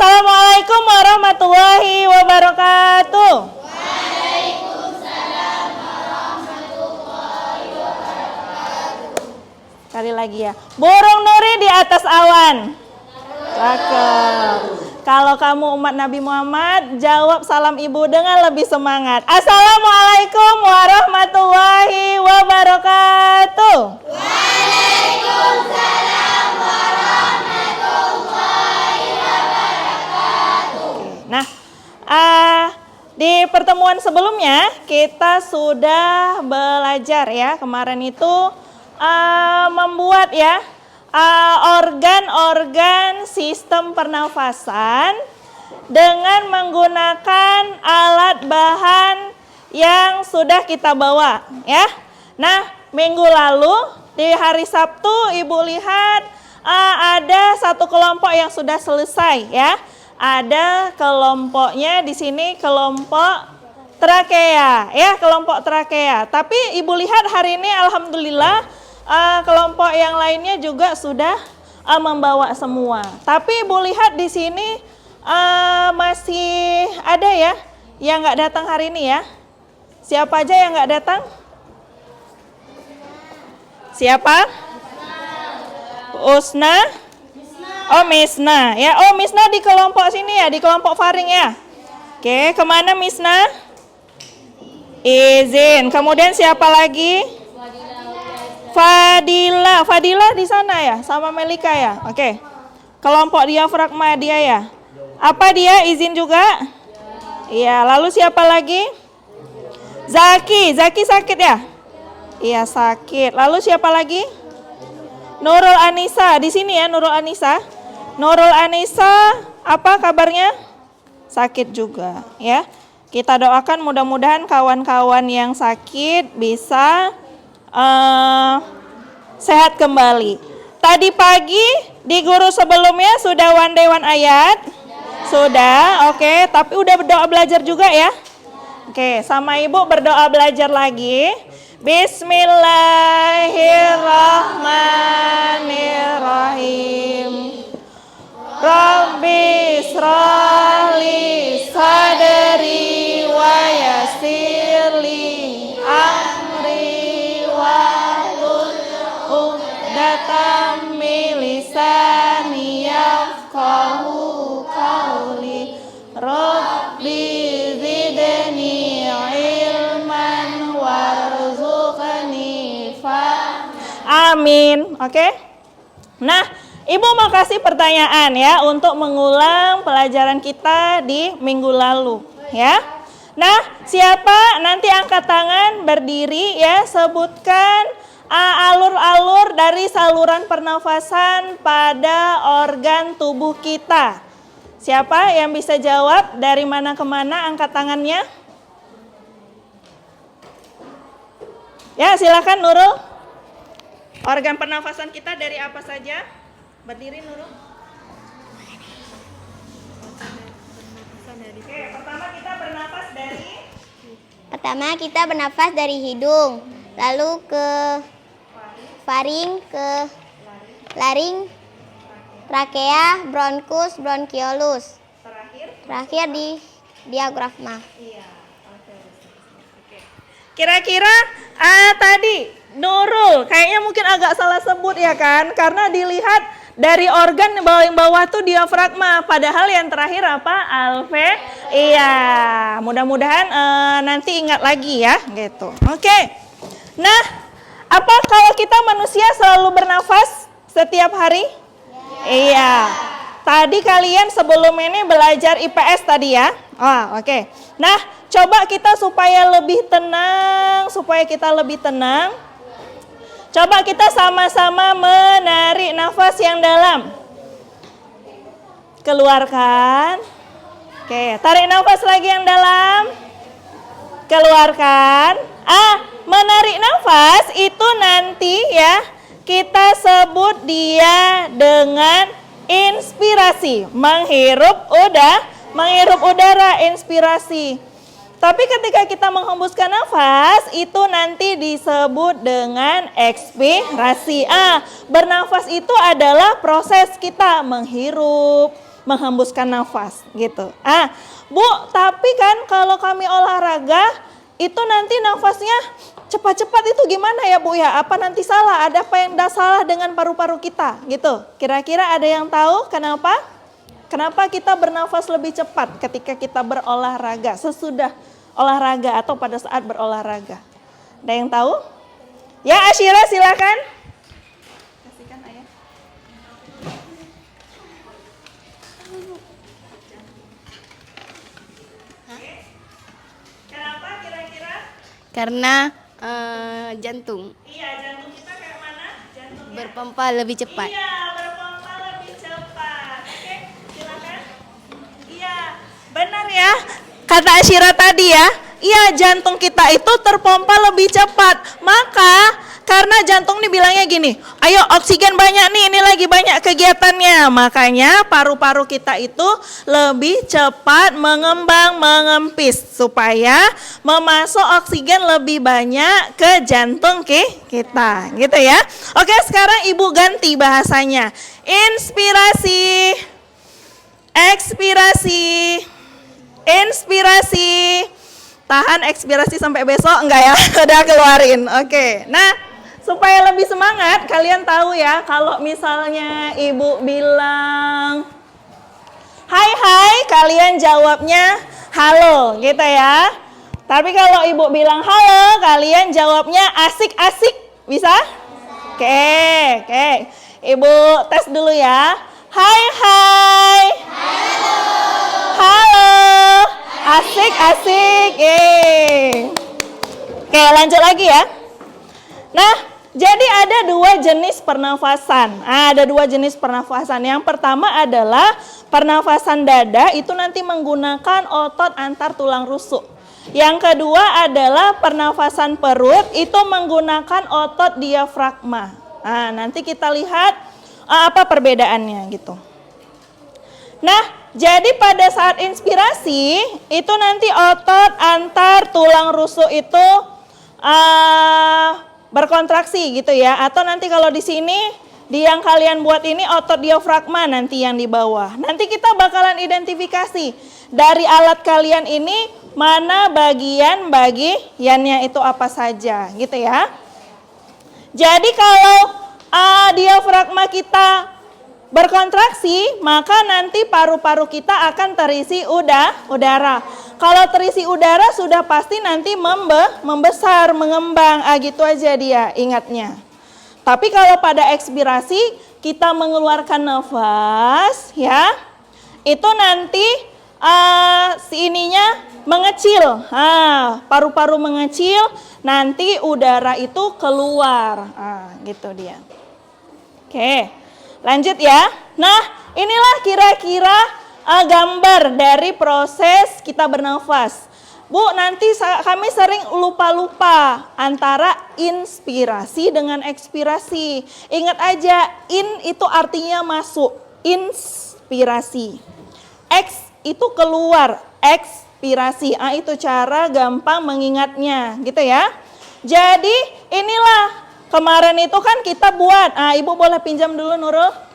Assalamualaikum warahmatullahi wabarakatuh. Sekali lagi ya. Burung nuri di atas awan. Cakep. Kalau kamu umat Nabi Muhammad, jawab salam ibu dengan lebih semangat. Assalamualaikum warahmatullahi wabarakatuh. Waalaikumsalam warahmatullahi wabarakatuh. Nah, di pertemuan sebelumnya kita sudah belajar ya. Kemarin itu membuat ya organ-organ sistem pernafasan dengan menggunakan alat bahan yang sudah kita bawa ya. Nah, minggu lalu di hari Sabtu Ibu lihat ada satu kelompok yang sudah selesai ya. Ada kelompoknya di sini kelompok trakea ya, kelompok trakea. Tapi Ibu lihat hari ini alhamdulillah kelompok yang lainnya juga sudah membawa semua. Tapi Ibu lihat di sini masih ada ya yang nggak datang hari ini ya. Siapa aja yang nggak datang? Siapa? Usna? Oh, Misna ya. Oh, Misna di kelompok sini ya, di kelompok Faring ya. Oke, kemana Misna? Izin. Kemudian siapa lagi? Fadila di sana ya, sama Melika ya. Oke. Kelompok diafragma dia ya. Apa dia? Izin juga? Iya, lalu siapa lagi? Zaki sakit ya? Iya, sakit. Lalu siapa lagi? Nurul Anissa di sini ya, Nurul Anissa. Nurul Anissa, apa kabarnya? Sakit juga ya. Kita doakan mudah-mudahan kawan-kawan yang sakit bisa sehat kembali. Tadi pagi di guru sebelumnya sudah one day one ayat? Sudah, oke. Tapi udah berdoa belajar juga ya? Oke, sama ibu berdoa belajar lagi. Bismillahirrahmanirrahim. Rabbi shrahli sadri wa yassirli amri wahlul 'uqdatam min lisani yafqahu qawli. Rabbi zidni ilman warzuqni amin. Oke. Nah, Ibu mau kasih pertanyaan ya untuk mengulang pelajaran kita di minggu lalu ya. Nah, siapa nanti angkat tangan berdiri ya, sebutkan alur-alur dari saluran pernafasan pada organ tubuh kita. Siapa yang bisa jawab dari mana ke mana, angkat tangannya? Ya, silakan Nurul. Organ pernafasan kita dari apa saja? Berdiri Nurul. Oke, pertama kita bernafas dari hidung, lalu ke faring, ke laring, trakea, bronkus, bronkiolus. Terakhir di diafragma. Kira-kira tadi Nurul kayaknya mungkin agak salah sebut ya kan, karena dilihat dari organ yang bawah tuh diafragma, padahal yang terakhir apa? Alve. Iya, mudah-mudahan nanti ingat lagi ya gitu. Oke. Nah, apa kalau kita manusia selalu bernafas setiap hari? Iya. Tadi kalian sebelum ini belajar IPS tadi ya. Oke. Nah, coba kita supaya lebih tenang, coba kita sama-sama menarik nafas yang dalam. Keluarkan. Oke, tarik nafas lagi yang dalam. Keluarkan. Menarik nafas itu nanti ya kita sebut dia dengan inspirasi. Menghirup udara, inspirasi. Tapi ketika kita menghembuskan nafas, itu nanti disebut dengan ekspirasi. Bernafas itu adalah proses kita menghirup, menghembuskan nafas gitu. Bu, tapi kan kalau kami olahraga itu nanti nafasnya cepat-cepat itu gimana ya Bu ya? Apa nanti salah? Ada apa yang salah dengan paru-paru kita gitu? Kira-kira ada yang tahu kenapa? Kenapa kita bernafas lebih cepat ketika kita berolahraga, sesudah olahraga atau pada saat berolahraga? Ada yang tahu? Ya, Asyira silakan. Kasihkan ayah. Kenapa kira-kira? Karena jantung Iya, jantung kita kayak mana? Jantungnya? berpompa lebih cepat. Iya, berpompa lebih cepat. Oke, silakan. Iya, benar ya. Kata Asyira tadi ya. Iya, jantung kita itu terpompa lebih cepat. Maka karena jantung nih bilangnya gini, ayo oksigen banyak nih, ini lagi banyak kegiatannya. Makanya paru-paru kita itu lebih cepat mengembang, mengempis. Supaya memasuk oksigen lebih banyak ke jantung kita. Gitu ya. Oke, sekarang Ibu ganti bahasanya. Inspirasi. Ekspirasi. Inspirasi. Tahan ekspirasi sampai besok, enggak ya? Udah keluarin. Oke. Nah, supaya lebih semangat, kalian tahu ya kalau misalnya Ibu bilang hai hai, kalian jawabnya halo gitu ya. Tapi kalau Ibu bilang halo, kalian jawabnya asik-asik. Bisa? Oke. Ibu tes dulu ya. Hai hai. Halo. Asik-asik. Oke, lanjut lagi ya. Nah, jadi ada dua jenis pernafasan. Ada dua jenis pernafasan. Yang pertama adalah pernafasan dada, itu nanti menggunakan otot antar tulang rusuk. Yang kedua adalah pernafasan perut, itu menggunakan otot diafragma. Nanti kita lihat apa perbedaannya gitu. Nah, jadi pada saat inspirasi, itu nanti otot antar tulang rusuk itu berkontraksi gitu ya. Atau nanti kalau di sini, di yang kalian buat ini otot diafragma nanti yang di bawah. Nanti kita bakalan identifikasi dari alat kalian ini mana bagiannya itu apa saja gitu ya. Jadi kalau diafragma kita berkontraksi, maka nanti paru-paru kita akan terisi udara. Kalau terisi udara sudah pasti nanti membesar, mengembang, gitu aja dia ingatnya. Tapi kalau pada ekspirasi kita mengeluarkan nafas ya, itu nanti si ininya mengecil. Paru-paru mengecil, nanti udara itu keluar. Gitu dia. Oke. Lanjut ya. Nah, inilah kira-kira gambar dari proses kita bernafas. Bu, nanti kami sering lupa-lupa antara inspirasi dengan ekspirasi. Ingat aja, in itu artinya masuk, inspirasi. X itu keluar, ekspirasi. Itu cara gampang mengingatnya, gitu ya. Jadi, inilah kemarin itu kan kita buat, Ibu boleh pinjam dulu Nurul.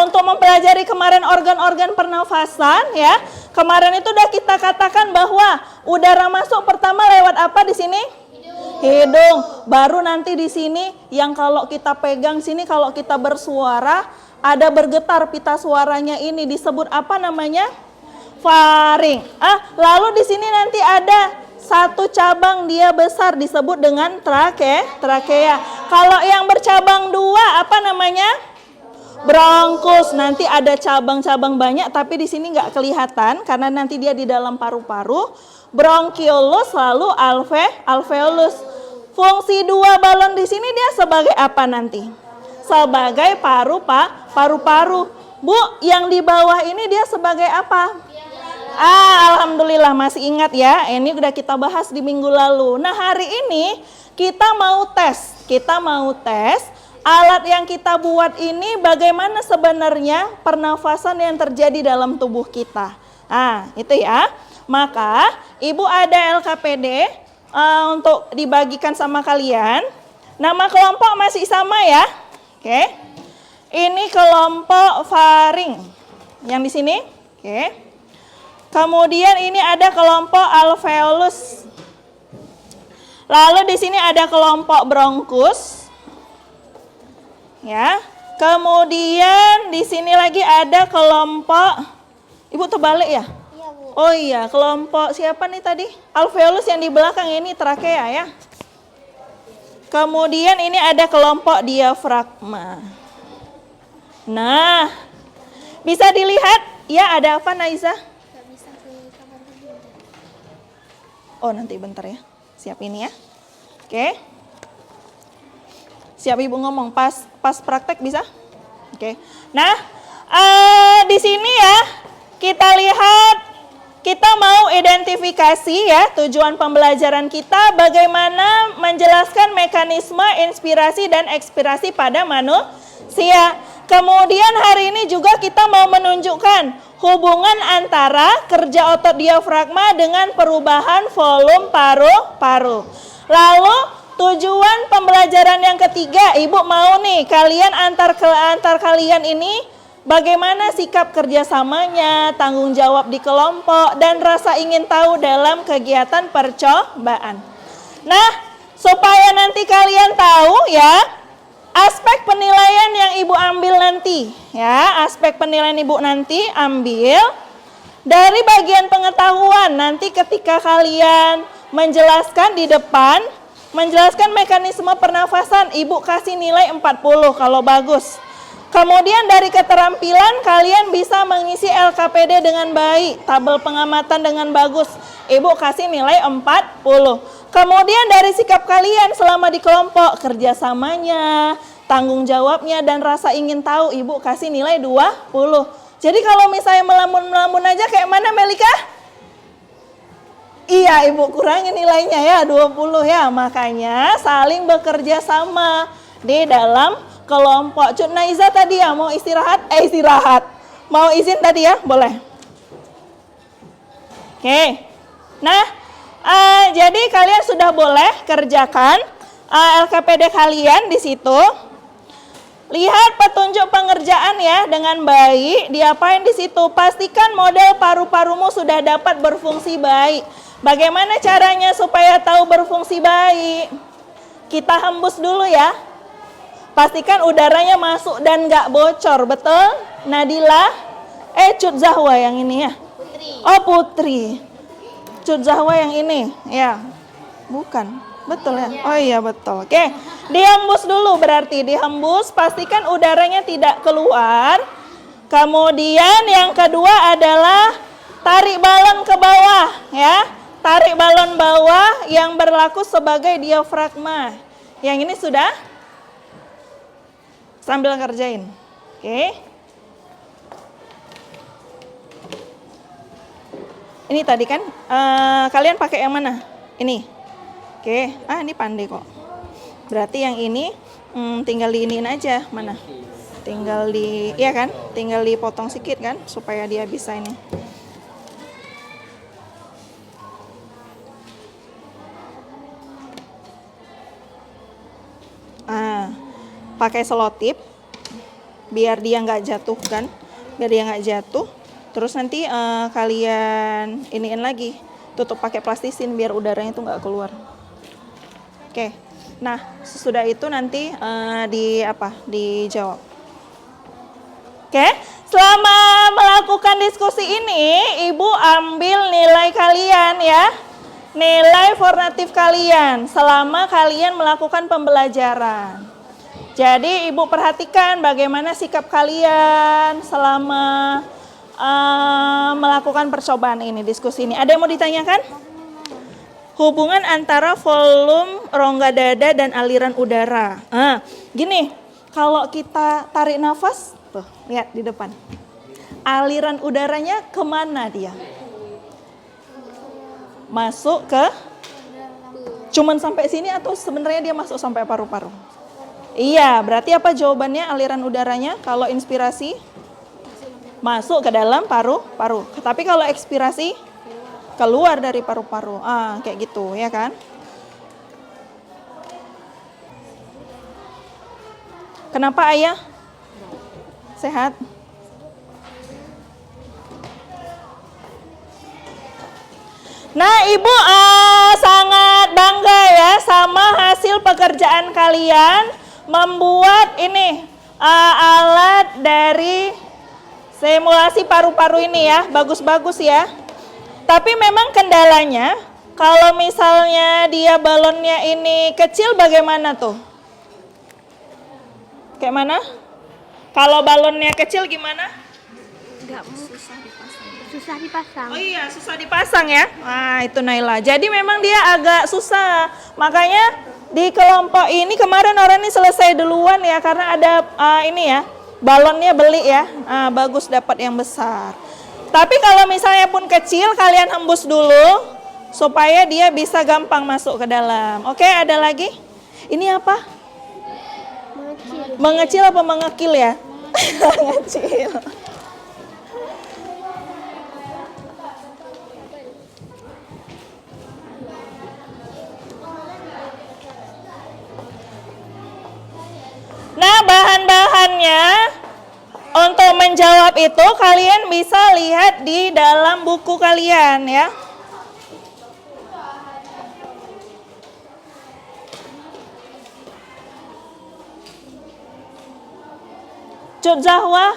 Untuk mempelajari kemarin organ-organ pernafasan ya. Kemarin itu udah kita katakan bahwa udara masuk pertama lewat apa di sini? Hidung. Baru nanti di sini yang kalau kita pegang sini kalau kita bersuara ada bergetar pita suaranya ini disebut apa namanya? Faring. Lalu di sini nanti ada satu cabang dia besar disebut dengan trakea. Kalau yang bercabang dua apa namanya? Bronkus. Nanti ada cabang-cabang banyak tapi di sini nggak kelihatan karena nanti dia di dalam paru-paru. Bronchiolus lalu alveolus. Fungsi dua balon di sini dia sebagai apa nanti? Sebagai paru-paru. Bu, yang di bawah ini dia sebagai apa? Alhamdulillah masih ingat ya, ini udah kita bahas di minggu lalu. Nah hari ini kita mau tes alat yang kita buat ini bagaimana sebenarnya pernafasan yang terjadi dalam tubuh kita. Itu ya. Maka Ibu ada LKPD untuk dibagikan sama kalian. Nama kelompok masih sama ya. Oke. Ini kelompok faring. Yang di sini. Oke. Kemudian ini ada kelompok alveolus. Lalu di sini ada kelompok bronkus. Ya. Kemudian di sini lagi ada kelompok, Ibu terbalik ya? Iya, Bu. Oh iya, kelompok siapa nih tadi? Alveolus yang di belakang ini trakea ya. Kemudian ini ada kelompok diafragma. Nah, bisa dilihat ya ada apa Naiza? Oh nanti bentar ya, siap ini ya. Oke. Siap Ibu ngomong pas praktek bisa? Oke. Nah, di sini ya kita lihat, kita mau identifikasi ya tujuan pembelajaran kita bagaimana menjelaskan mekanisme inspirasi dan ekspirasi pada manusia. Kemudian hari ini juga kita mau menunjukkan hubungan antara kerja otot diafragma dengan perubahan volume paru-paru. Lalu tujuan pembelajaran yang ketiga, Ibu mau nih kalian antar kalian ini bagaimana sikap kerjasamanya, tanggung jawab di kelompok, dan rasa ingin tahu dalam kegiatan percobaan. Nah, supaya nanti kalian tahu ya, aspek penilaian yang Ibu ambil nanti, ya, aspek penilaian Ibu nanti ambil dari bagian pengetahuan. Nanti ketika kalian menjelaskan di depan, menjelaskan mekanisme pernafasan, Ibu kasih nilai 40 kalau bagus. Kemudian dari keterampilan kalian bisa mengisi LKPD dengan baik, tabel pengamatan dengan bagus, Ibu kasih nilai 40. Kemudian dari sikap kalian selama di kelompok, kerjasamanya, tanggung jawabnya, dan rasa ingin tahu, Ibu kasih nilai 20. Jadi kalau misalnya melamun-melamun aja kayak mana Melika? Iya Ibu kurangi nilainya ya 20 ya, makanya saling bekerja sama di dalam kelompok. Cuk Naiza tadi ya mau istirahat, mau izin tadi ya, boleh. Oke, nah jadi kalian sudah boleh kerjakan LKPD kalian di situ. Lihat petunjuk pengerjaan ya dengan baik, diapain di situ? Pastikan model paru-parumu sudah dapat berfungsi baik. Bagaimana caranya supaya tahu berfungsi baik? Kita hembus dulu ya. Pastikan udaranya masuk dan nggak bocor, betul? Nadila? Cut Zahwa yang ini ya? Putri. Oh Putri. Cut Zahwa yang ini, ya? Bukan, betul ya? Oh iya betul. Oke, dihembus dulu berarti dihembus. Pastikan udaranya tidak keluar. Kemudian yang kedua adalah tarik balon ke bawah, ya. Tarik balon bawah yang berlaku sebagai diafragma. Yang ini sudah? Sambil kerjain. Oke. Ini tadi kan kalian pakai yang mana? Ini. Oke. Ini pandai kok. Berarti yang ini tinggal diiniin aja. Mana? Tinggal iya kan? Tinggal dipotong sedikit kan supaya dia bisa ini. Pakai selotip biar dia nggak jatuh kan, biar dia nggak jatuh. Terus nanti kalian iniin lagi, tutup pakai plastisin biar udaranya tuh nggak keluar. Oke, nah sesudah itu nanti dijawab. Oke, selama melakukan diskusi ini, Ibu ambil nilai kalian ya, nilai formatif kalian selama kalian melakukan pembelajaran. Jadi Ibu perhatikan bagaimana sikap kalian selama melakukan percobaan ini, diskusi ini. Ada yang mau ditanyakan? Hubungan antara volume rongga dada dan aliran udara. Gini, kalau kita tarik nafas, tuh lihat di depan. Aliran udaranya kemana dia? Masuk ke? Cuman sampai sini atau sebenarnya dia masuk sampai paru-paru? Iya, berarti apa jawabannya aliran udaranya? Kalau inspirasi masuk ke dalam paru-paru. Tapi kalau ekspirasi keluar dari paru-paru. Kayak gitu ya kan? Kenapa ayah? Sehat? Nah, Ibu sangat bangga ya sama hasil pekerjaan kalian membuat ini alat dari simulasi paru-paru ini ya, bagus-bagus ya. Tapi memang kendalanya, kalau misalnya dia balonnya ini kecil bagaimana tuh? Kayak mana? Kalau balonnya kecil gimana? Susah dipasang. Oh iya, susah dipasang ya. Nah, itu Naila. Jadi memang dia agak susah. Makanya di kelompok ini kemarin orang ini selesai duluan ya karena ada ini ya. Balonnya beli ya. Bagus dapat yang besar. Tapi kalau misalnya pun kecil kalian hembus dulu supaya dia bisa gampang masuk ke dalam. Oke, ada lagi? Ini apa? Mengecil apa mengekil ya? Mengecil. Nah, bahan-bahannya untuk menjawab itu kalian bisa lihat di dalam buku kalian ya. Cut Zahwa.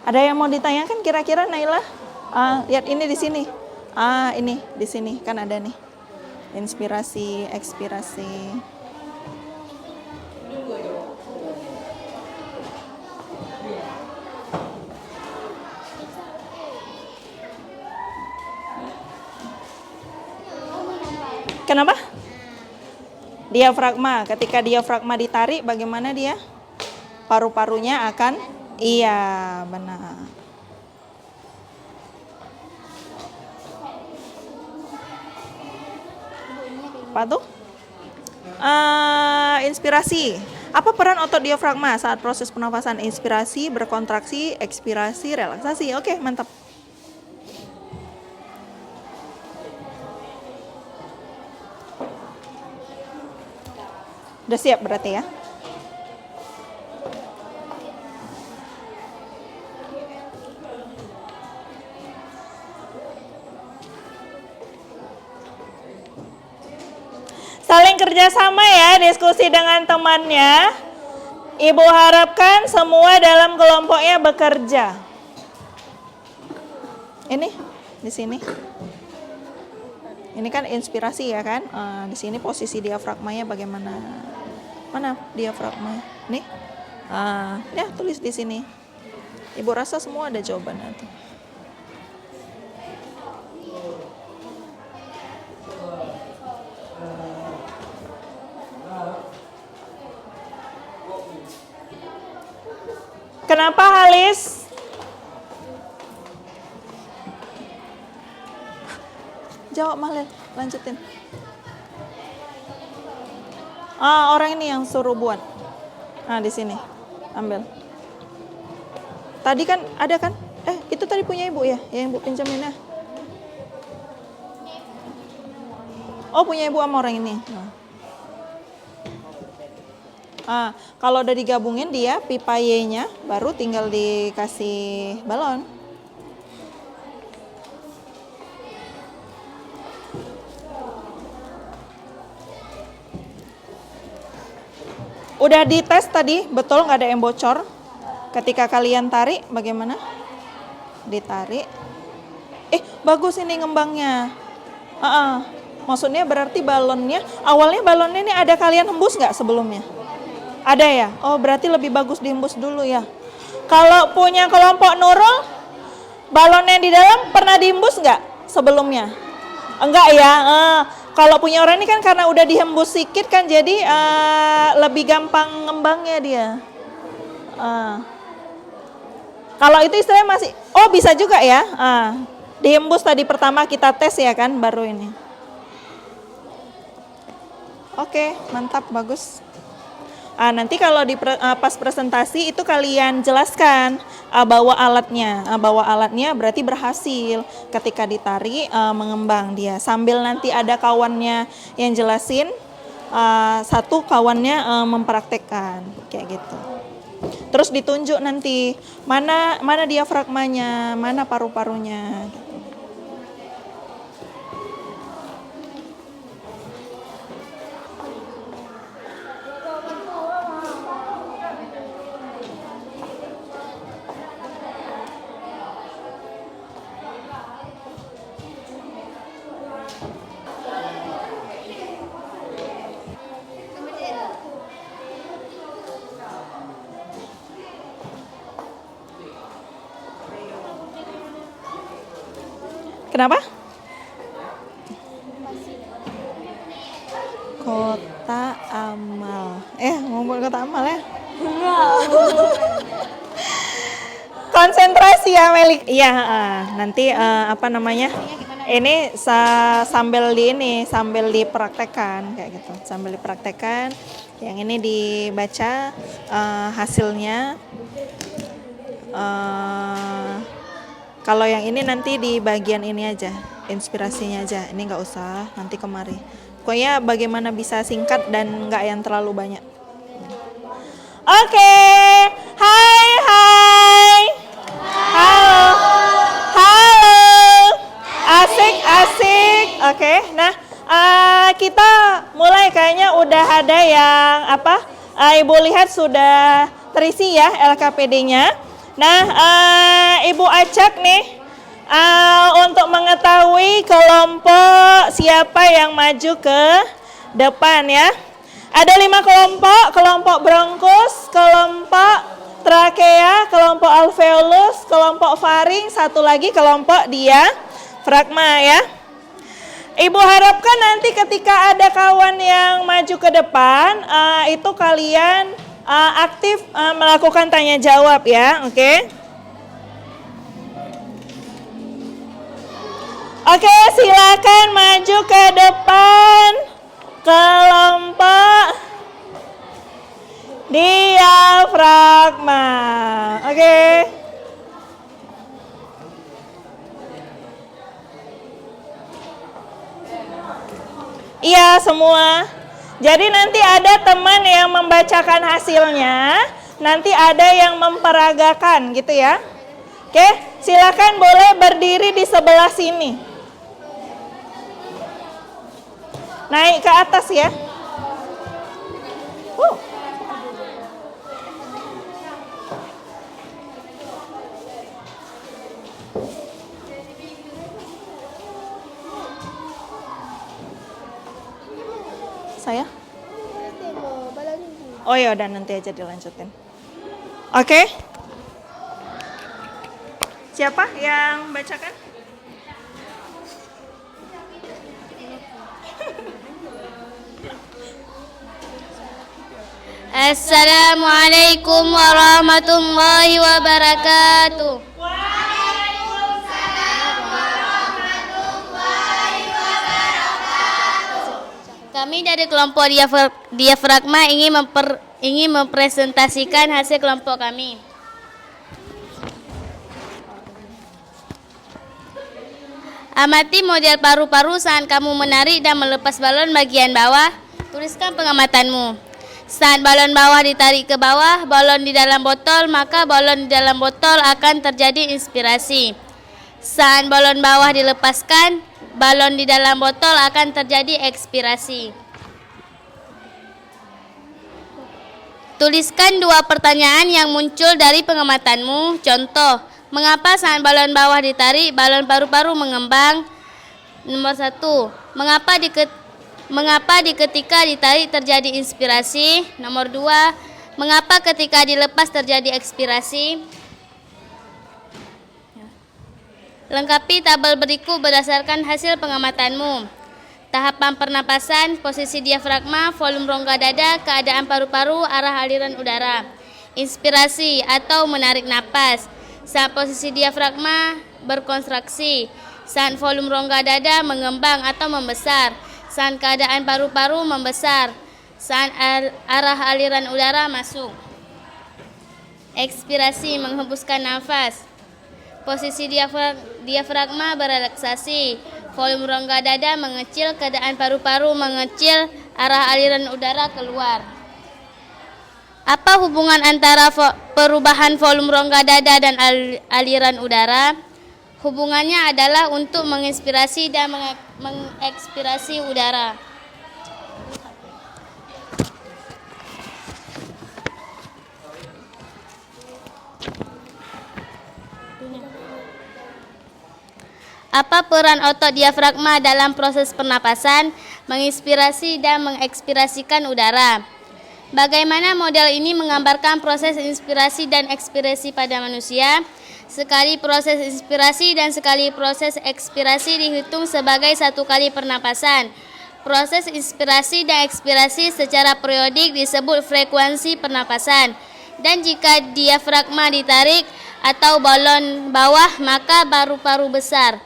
Ada yang mau ditanyakan kira-kira Naila? Lihat ini di sini. Ini di sini kan ada nih. Inspirasi, ekspirasi. Kenapa? Diafragma. Ketika diafragma ditarik, bagaimana dia? Paru-parunya akan, iya benar. Apa tuh? Inspirasi. Apa peran otot diafragma saat proses pernafasan? Inspirasi, berkontraksi, ekspirasi, relaksasi. Oke, mantap. Udah siap berarti ya? Saling kerjasama ya, diskusi dengan temannya. Ibu harapkan semua dalam kelompoknya bekerja. Ini, di sini. Ini kan inspirasi ya kan? Di sini posisi diafragmanya bagaimana? Mana diafragma? Nih. Ya tulis di sini. Ibu rasa semua ada jawabannya tuh. Kenapa Halis? Jawab Mahlil, lanjutin. Orang ini yang suruh buat. Di sini. Ambil. Tadi kan ada kan? Itu tadi punya Ibu ya? Yang Ibu pinjamin ya? Oh, punya Ibu sama orang ini. Kalau udah digabungin dia pipa Y-nya baru tinggal dikasih balon. Udah dites tadi, betul nggak ada yang bocor. Ketika kalian tarik, bagaimana? Ditarik. Bagus ini ngembangnya. Maksudnya berarti balonnya, awalnya balonnya ini ada kalian hembus nggak sebelumnya? Ada ya? Oh berarti lebih bagus dihembus dulu ya. Kalau punya kelompok Nurul, balonnya di dalam pernah dihembus nggak sebelumnya? Enggak ya? Kalau punya orang ini kan karena udah dihembus sedikit kan jadi lebih gampang ngembangnya dia. Kalau itu istilahnya masih, bisa juga ya. Dihembus tadi pertama kita tes ya kan baru ini. Oke, mantap, bagus. Nanti kalau di pas presentasi itu kalian jelaskan bawa alatnya. Bawa alatnya berarti berhasil. Ketika ditarik mengembang dia. Sambil nanti ada kawannya yang jelasin, satu kawannya mempraktekkan kayak gitu. Terus ditunjuk nanti mana diafragmanya, mana paru-parunya. Kenapa? Kota amal. Mau buat kota amal ya? Konsentrasi ya Melik. Iya, nanti apa namanya? Ini sambil dipraktekkan kayak gitu. Sambil dipraktekkan. Yang ini dibaca hasilnya. Kalau yang ini nanti di bagian ini aja, inspirasinya aja. Ini nggak usah, nanti kemari. Pokoknya bagaimana bisa singkat dan nggak yang terlalu banyak. Oke, hai. Halo. Asik. Oke, nah kita mulai kayaknya udah ada yang Ibu lihat sudah terisi ya LKPD-nya. Nah, Ibu acak nih untuk mengetahui kelompok siapa yang maju ke depan ya. Ada 5 kelompok bronkus, kelompok trakea, kelompok alveolus, kelompok faring, satu lagi kelompok diafragma ya. Ibu harapkan nanti ketika ada kawan yang maju ke depan, itu kalian aktif melakukan tanya jawab ya, oke? Oke, silakan maju ke depan kelompok diafragma, oke? Iya semua. Jadi nanti ada teman yang membacakan hasilnya, nanti ada yang memperagakan gitu ya. Oke, silakan boleh berdiri di sebelah sini. Naik ke atas ya. Saya? Oh ya udah nanti aja dilanjutin. Oke. Siapa yang bacakan? Assalamualaikum warahmatullahi wabarakatuh. Kami dari kelompok diafragma ingin mempresentasikan hasil kelompok kami. Amati model paru-paru saat kamu menarik dan melepas balon bagian bawah. Tuliskan pengamatanmu. Saat balon bawah ditarik ke bawah, balon di dalam botol, maka balon di dalam botol akan terjadi inspirasi. Saat balon bawah dilepaskan, balon di dalam botol akan terjadi ekspirasi. Tuliskan 2 pertanyaan yang muncul dari pengamatanmu. Contoh, mengapa saat balon bawah ditarik, balon paru-paru mengembang? Nomor 1, mengapa ketika ditarik terjadi inspirasi? Nomor 2, mengapa ketika dilepas terjadi ekspirasi? Lengkapi tabel berikut berdasarkan hasil pengamatanmu. Tahapan pernapasan, posisi diafragma, volume rongga dada, keadaan paru-paru, arah aliran udara. Inspirasi atau menarik napas. Saat posisi diafragma berkontraksi. Saat volume rongga dada mengembang atau membesar. Saat keadaan paru-paru membesar. Saat arah aliran udara masuk. Ekspirasi, menghembuskan nafas. Posisi diafragma berelaksasi. Volume rongga dada mengecil, keadaan paru-paru mengecil, arah aliran udara keluar. Apa hubungan antara perubahan volume rongga dada dan aliran udara? Hubungannya adalah untuk menginspirasi dan mengekspirasi udara. Apa peran otot diafragma dalam proses pernapasan, menginspirasi dan mengekspirasikan udara? Bagaimana model ini menggambarkan proses inspirasi dan ekspirasi pada manusia? Sekali proses inspirasi dan sekali proses ekspirasi dihitung sebagai satu kali pernapasan. Proses inspirasi dan ekspirasi secara periodik disebut frekuensi pernapasan. Dan jika diafragma ditarik atau balon bawah, maka paru-paru besar.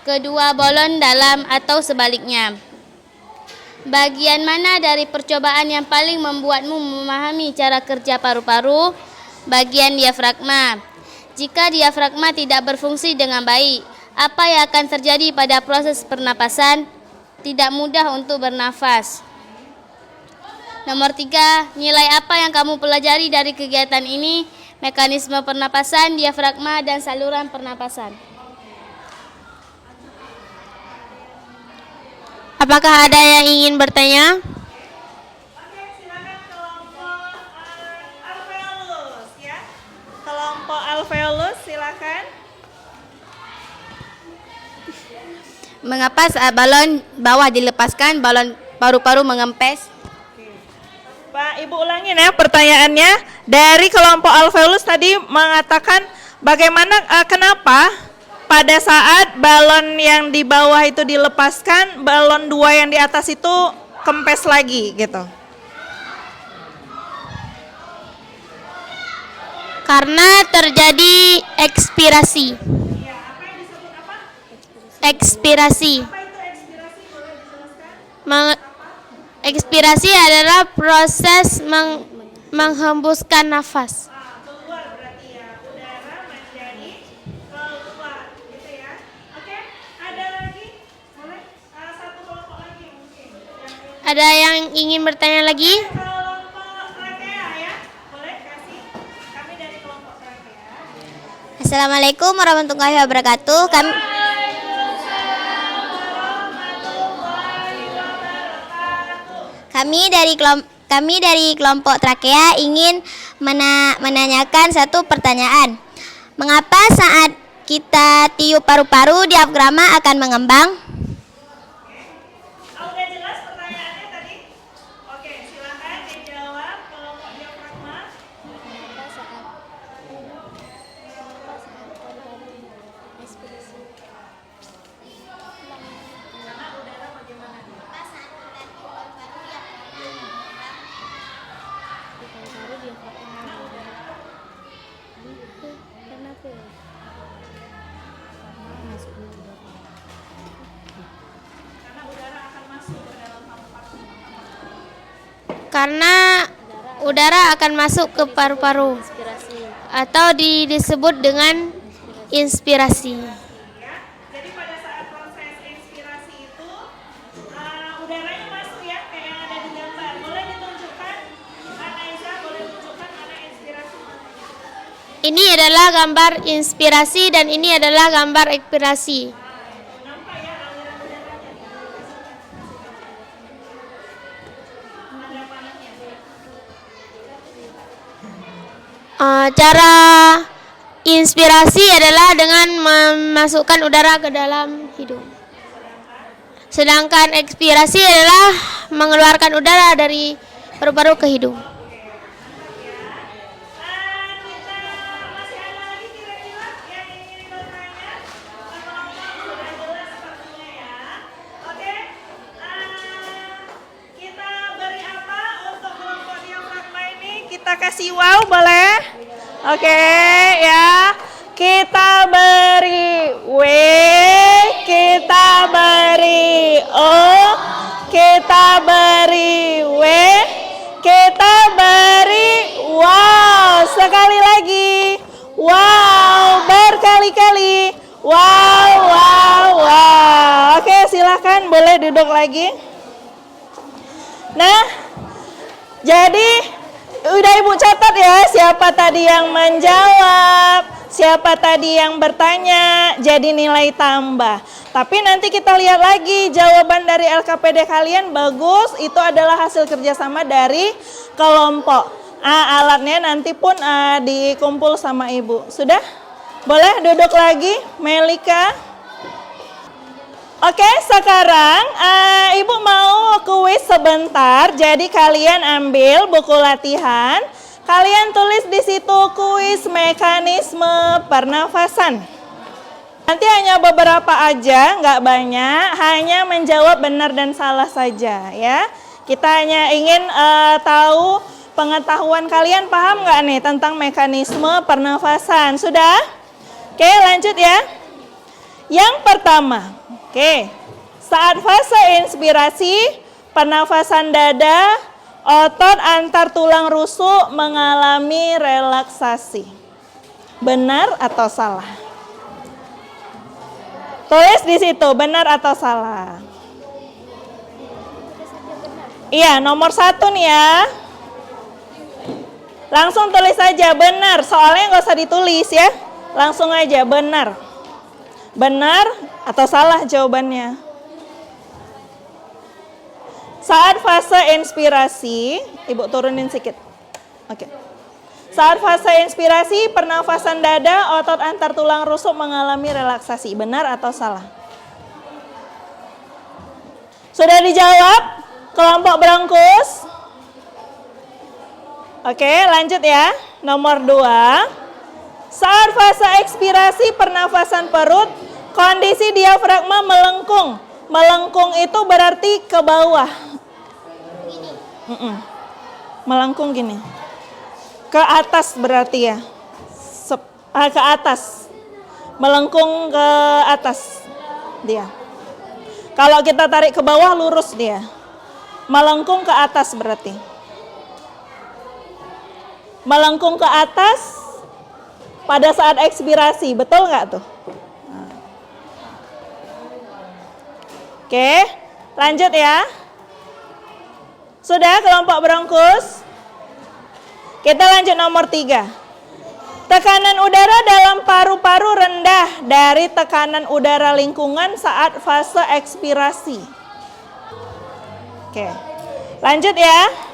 Kedua balon dalam atau sebaliknya. Bagian mana dari percobaan yang paling membuatmu memahami cara kerja paru-paru? Bagian diafragma. Jika diafragma tidak berfungsi dengan baik, apa yang akan terjadi pada proses pernapasan? Tidak mudah untuk bernafas. Nomor 3, nilai apa yang kamu pelajari dari kegiatan ini? Mekanisme pernapasan, diafragma, dan saluran pernapasan. Apakah ada yang ingin bertanya? Oke, silakan kelompok alveolus ya. Kelompok alveolus silakan. Mengapa saat balon bawah dilepaskan, balon paru-paru mengempes? Pak, Ibu ulangin ya pertanyaannya. Dari kelompok alveolus tadi mengatakan bagaimana kenapa pada saat balon yang di bawah itu dilepaskan, balon 2 yang di atas itu kempes lagi gitu. Karena terjadi ekspirasi. Ya, apa yang disebut apa? Ekspirasi. Apa itu ekspirasi? Boleh dijelaskan? Ekspirasi adalah proses menghembuskan nafas. Keluar berarti ya, udara menjadi keluar gitu ya. Oke, ada lagi? Boleh? Satu kelompok lagi mungkin. Ada yang ingin bertanya lagi? Kelompok trachea ya. Boleh kasih? Kami dari kelompok trachea. Assalamualaikum warahmatullahi wabarakatuh. Kami dari kelompok trachea ingin menanyakan satu pertanyaan. Mengapa saat kita tiup paru-paru diafragma akan mengembang? Udah jelas pertanyaannya tadi? Oke, silakan dijawab kelompok diafragma. Karena udara akan masuk ke paru-paru atau disebut dengan inspirasi. Ya, jadi pada saat proses inspirasi itu udaranya masuk ya, kayak yang ada di gambar. Boleh ditunjukkan? Anaiza, boleh tunjukkan mana inspirasi? Ini adalah gambar inspirasi dan ini adalah gambar ekspirasi. Nampak ya aliran udaranya? Ada panahnya. Cara inspirasi adalah dengan memasukkan udara ke dalam hidung. Sedangkan ekspirasi adalah mengeluarkan udara dari paru-paru ke hidung. Kita masih ada lagi kira-kira yang ingin bertanya? Kelompok sudah jelas sepertinya ya. Oke, kita beri apa untuk kelompok diafragma ini? Kita kasih wow boleh? Oke ya. Kita beri W, kita beri O, kita beri W, kita beri wow. Sekali lagi. Sekali-kali. Wow, wow, wow. Oke, silakan boleh duduk lagi. Nah, jadi udah Ibu catat ya, siapa tadi yang menjawab, siapa tadi yang bertanya, jadi nilai tambah. Tapi nanti kita lihat lagi jawaban dari LKPD kalian bagus, itu adalah hasil kerjasama dari kelompok. Alatnya nanti pun dikumpul sama Ibu. Sudah? Boleh duduk lagi, Melika? Oke, sekarang Ibu mau kuis sebentar. Jadi kalian ambil buku latihan. Kalian tulis di situ kuis mekanisme pernafasan. Nanti hanya beberapa aja, nggak banyak. Hanya menjawab benar dan salah saja ya. Kita hanya ingin tahu pengetahuan kalian paham nggak nih tentang mekanisme pernafasan. Sudah? Oke, lanjut ya. Yang pertama. Oke, saat fase inspirasi, pernafasan dada, otot antar tulang rusuk mengalami relaksasi. Benar atau salah? Tulis di situ, benar atau salah? Iya, nomor 1 nih ya. Langsung tulis aja, benar. Soalnya nggak usah ditulis ya. Langsung aja, benar. Benar atau salah jawabannya? Saat fase inspirasi, Ibu turunin sedikit. Oke. Saat fase inspirasi, pernafasan dada, otot antar tulang rusuk mengalami relaksasi. Benar atau salah? Sudah dijawab? Kelompok berangkus? Oke, lanjut ya. Nomor 2. Saat fase ekspirasi pernafasan perut, kondisi diafragma melengkung. Melengkung itu berarti ke bawah. Melengkung gini. Ke atas berarti ya. Ke atas. Melengkung ke atas dia. Kalau kita tarik ke bawah lurus dia. Melengkung ke atas berarti. Melengkung ke atas pada saat ekspirasi, betul nggak tuh? Oke, lanjut ya. Sudah kelompok berangkus? Kita lanjut nomor 3. Tekanan udara dalam paru-paru rendah dari tekanan udara lingkungan saat fase ekspirasi. Oke, lanjut ya.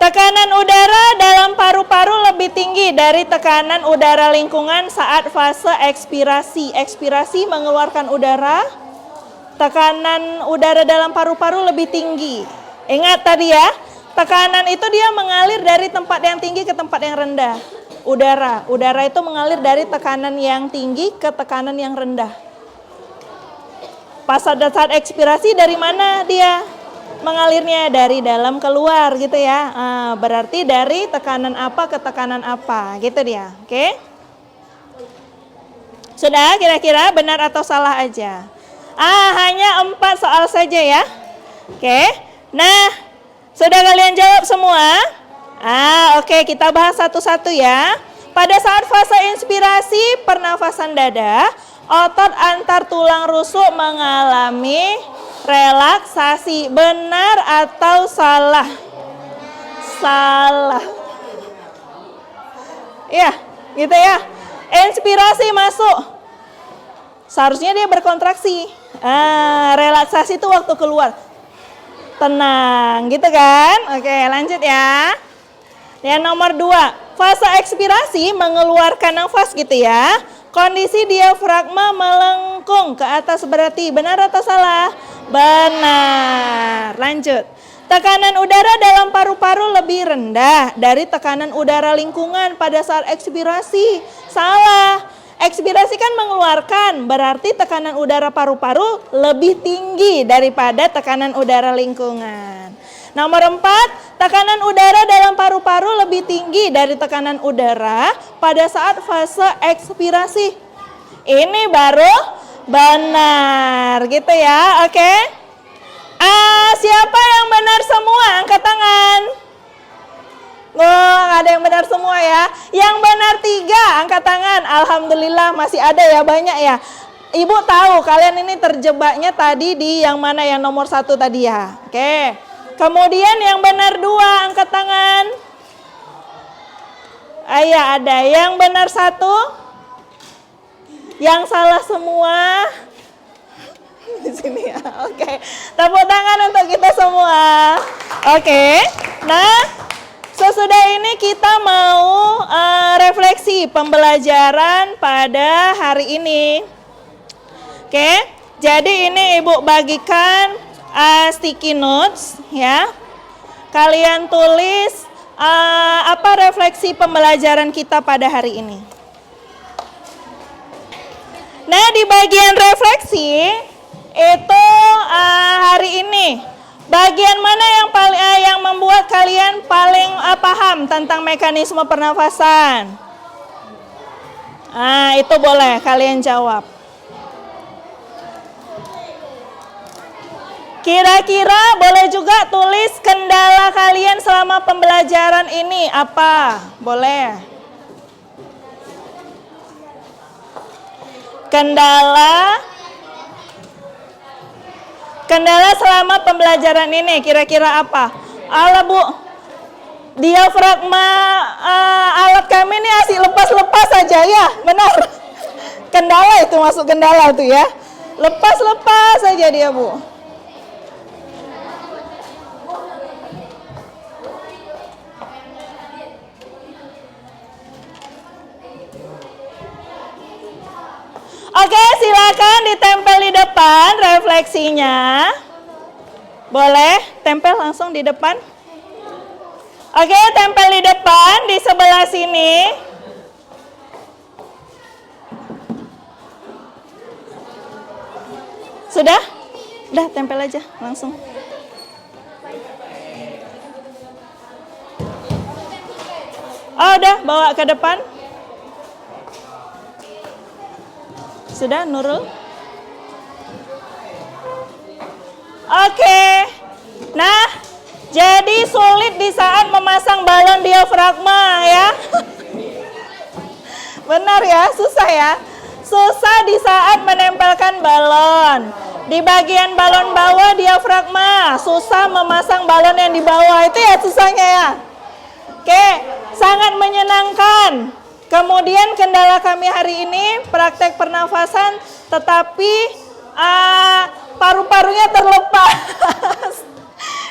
Tekanan udara dalam paru-paru lebih tinggi dari tekanan udara lingkungan saat fase ekspirasi. Ekspirasi mengeluarkan udara, tekanan udara dalam paru-paru lebih tinggi. Ingat tadi ya, tekanan itu dia mengalir dari tempat yang tinggi ke tempat yang rendah. Udara itu mengalir dari tekanan yang tinggi ke tekanan yang rendah. Pas pada saat ekspirasi dari mana dia? Mengalirnya dari dalam keluar gitu ya. Berarti dari tekanan apa ke tekanan apa gitu dia. Oke. Sudah kira-kira benar atau salah aja? Hanya 4 soal saja ya. Oke. Nah, sudah kalian jawab semua? Oke, kita bahas satu-satu ya. Pada saat fase inspirasi pernafasan dada, otot antar tulang rusuk mengalami relaksasi. Benar atau salah? Salah. Ya, gitu ya. Inspirasi masuk. Seharusnya dia berkontraksi. Relaksasi itu waktu keluar. Tenang, gitu kan? Oke, lanjut ya. Yang nomor 2. Fase ekspirasi mengeluarkan nafas gitu ya. Kondisi diafragma melengkung ke atas berarti. Benar atau salah? Benar. Lanjut. Tekanan udara dalam paru-paru lebih rendah dari tekanan udara lingkungan pada saat ekspirasi. Salah. Ekspirasi kan mengeluarkan, berarti tekanan udara paru-paru lebih tinggi daripada tekanan udara lingkungan. Nomor 4, tekanan udara dalam paru-paru lebih tinggi dari tekanan udara pada saat fase ekspirasi. Ini baru benar gitu ya, oke? Siapa yang benar semua? Angkat tangan. Nggak ada yang benar semua ya. Yang benar 3, angkat tangan. Alhamdulillah masih ada ya, banyak ya. Ibu tahu kalian ini terjebaknya tadi di yang mana, yang nomor 1 tadi ya. Oke. Kemudian yang benar 2, angkat tangan. Iya ada. Yang benar 1. Yang salah semua. Di sini ya. Oke. Tepuk tangan untuk kita semua. Oke. Nah, sesudah ini kita mau refleksi pembelajaran pada hari ini. Oke. Jadi ini Ibu bagikan sticky notes ya. Kalian tulis apa refleksi pembelajaran kita pada hari ini. Nah, di bagian refleksi itu hari ini bagian mana yang membuat kalian paling paham tentang mekanisme pernafasan? Itu boleh kalian jawab. Kira-kira boleh juga tulis kendala kalian selama pembelajaran ini apa? Boleh. Kendala selama pembelajaran ini kira-kira apa? Alah Bu, diafragma alat kami ini asik lepas-lepas saja ya, benar. Kendala itu masuk kendala itu ya. Lepas-lepas saja dia Bu. Oke, silakan ditempel di depan refleksinya. Boleh, tempel langsung di depan. Oke, tempel di depan di sebelah sini. Sudah? Udah, tempel aja langsung. Oh, udah, bawa ke depan. Sudah, Nurul? Oke. Nah, jadi sulit di saat memasang balon diafragma ya. Benar ya, susah ya. Susah di saat menempelkan balon. Di bagian balon bawah diafragma, susah memasang balon yang di bawah. Itu ya susahnya ya. Oke, sangat menyenangkan. Kemudian kendala kami hari ini praktek pernafasan, tetapi paru-parunya terlepas.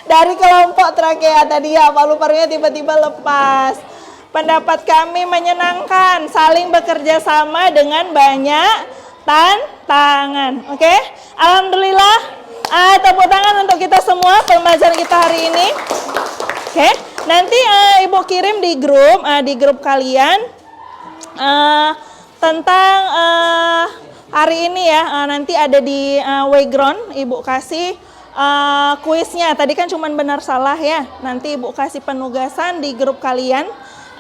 Dari kelompok trakea tadi ya, paru-parunya tiba-tiba lepas. Pendapat kami menyenangkan, saling bekerja sama dengan banyak tantangan. Oke, alhamdulillah. Tepuk tangan untuk kita semua pembelajaran kita hari ini. Oke, nanti Ibu kirim di grup kalian. Tentang hari ini ya, nanti ada di Wayground Ibu kasih kuisnya. Tadi kan cuma benar salah ya. Nanti Ibu kasih penugasan di grup kalian.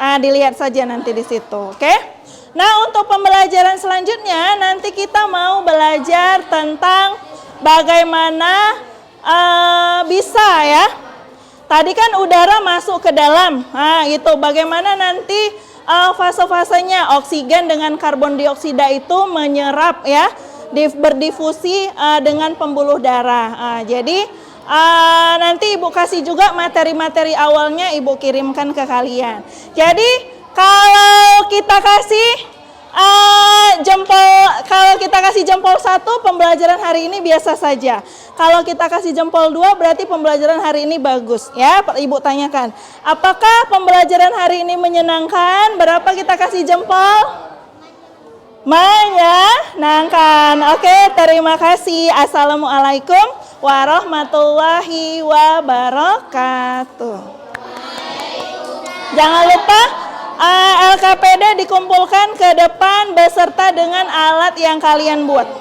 Dilihat saja nanti di situ, oke? Nah, untuk pembelajaran selanjutnya nanti kita mau belajar tentang bagaimana bisa ya. Tadi kan udara masuk ke dalam. Gitu. Bagaimana nanti fase-fasenya oksigen dengan karbon dioksida itu menyerap ya, berdifusi dengan pembuluh darah. Jadi nanti Ibu kasih juga materi-materi awalnya, Ibu kirimkan ke kalian. Jadi kalau kita kasih jempol 1, pembelajaran hari ini biasa saja. Kalau kita kasih jempol 2, berarti pembelajaran hari ini bagus ya. Ibu tanyakan, apakah pembelajaran hari ini menyenangkan? Berapa kita kasih jempol? Menyenangkan. Oke, terima kasih. Assalamualaikum warahmatullahi wabarakatuh. Jangan lupa LKPD dikumpulkan ke depan beserta dengan alat yang kalian buat.